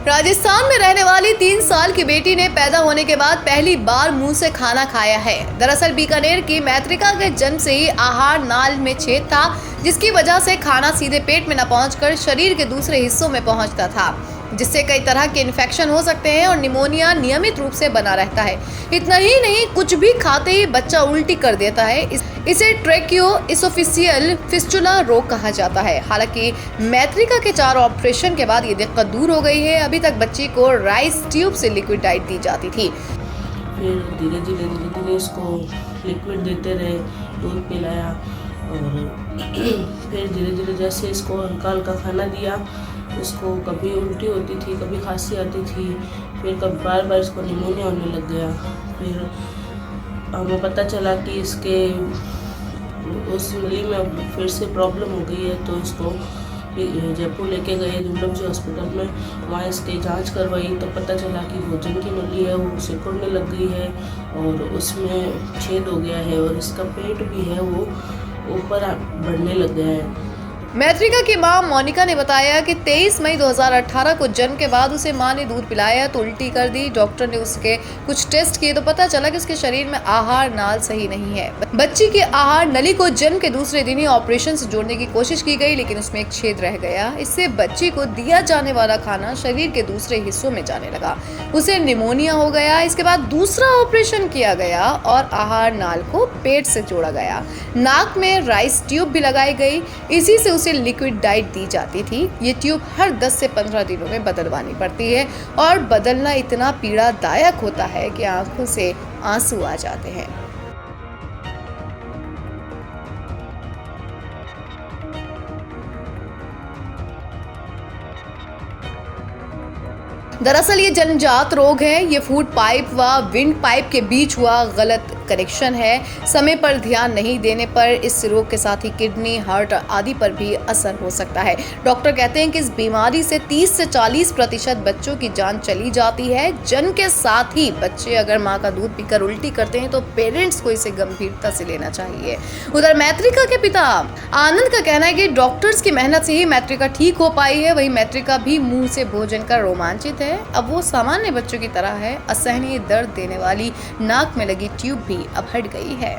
राजस्थान में रहने वाली 3 साल की बेटी ने पैदा होने के बाद पहली बार मुंह से खाना खाया है। दरअसल बीकानेर की मैत्रिका के जन्म से ही आहार नाल में छेद था, जिसकी वजह से खाना सीधे पेट में न पहुंचकर शरीर के दूसरे हिस्सों में पहुंचता था, जिससे कई तरह के इन्फेक्शन हो सकते हैं और निमोनिया नियमित रूप से बना रहता है। इतना ही नहीं, कुछ भी खाते ही बच्चा उल्टी कर देता है। इसे ट्रैकियो इसोफिसियल फिस्टुला रोग कहा जाता है। हालांकि मैत्रिका के 4 ऑपरेशन के बाद ये दिक्कत दूर हो गई है। अभी तक बच्ची को राइस ट्यूब से लिक्विड डाइट दी जाती थी। फिर धीरे धीरे इसको लिक्विड देते रहे, दूध पिलाया और फिर धीरे धीरे जैसे इसको हल्का हल्का खाना दिया, इसको कभी उल्टी होती थी, कभी खांसी आती थी, फिर कभी बार बार इसको निमोनिया होने लग गया। फिर हमें पता चला कि इसके उस नली में फिर से प्रॉब्लम हो गई है, तो इसको जयपुर लेके गए दुर्लभ जी हॉस्पिटल में। वहाँ इसकी जांच करवाई तो पता चला कि भोजन की नली है वो सिकुड़ने लग गई है और उसमें छेद हो गया है और इसका पेट भी है वो ऊपर बढ़ने लग गया है। मैत्रिका की मां मोनिका ने बताया कि 23 मई 2018 को जन्म के बाद उसे मां ने दूध पिलाया तो उल्टी कर दी। डॉक्टर ने उसके कुछ टेस्ट किए तो पता चला कि उसके शरीर में आहार नाल सही नहीं है। बच्ची की आहार नली को जन्म के दूसरे दिन ही ऑपरेशन से जोड़ने की कोशिश की गई, लेकिन उसमें एक छेद रह गया। इससे बच्ची को दिया जाने वाला खाना शरीर के दूसरे हिस्सों में जाने लगा, उसे निमोनिया हो गया। इसके बाद दूसरा ऑपरेशन किया गया और आहार नाल को पेट से जोड़ा गया। नाक में राइस ट्यूब भी लगाई गई, इसी से उसे लिक्विड डाइट दी जाती थी। ये ट्यूब हर 10 से 15 दिनों में बदलवानी पड़ती है और बदलना इतना पीड़ादायक होता है कि आंखों से आंसू आ जाते हैं। दरअसल ये जन्मजात रोग है। ये फूड पाइप व विंड पाइप के बीच हुआ गलत कनेक्शन है। समय पर ध्यान नहीं देने पर इस रोग के साथ ही किडनी, हार्ट आदि पर भी असर हो सकता है। डॉक्टर कहते हैं कि इस बीमारी से 30 से 40% बच्चों की जान चली जाती है। जन्म के साथ ही बच्चे अगर मां का दूध पीकर उल्टी करते हैं तो पेरेंट्स को इसे गंभीरता से लेना चाहिए। उधर मैत्रिका के पिता आनंद का कहना है कि डॉक्टर्स की मेहनत से ही मैत्रिका ठीक हो पाई है। वही मैत्रिका भी मुंह से भोजन कर रोमांचित है। अब वो सामान्य बच्चों की तरह है। असहनीय दर्द देने वाली नाक में लगी ट्यूब भी अब हट गई है।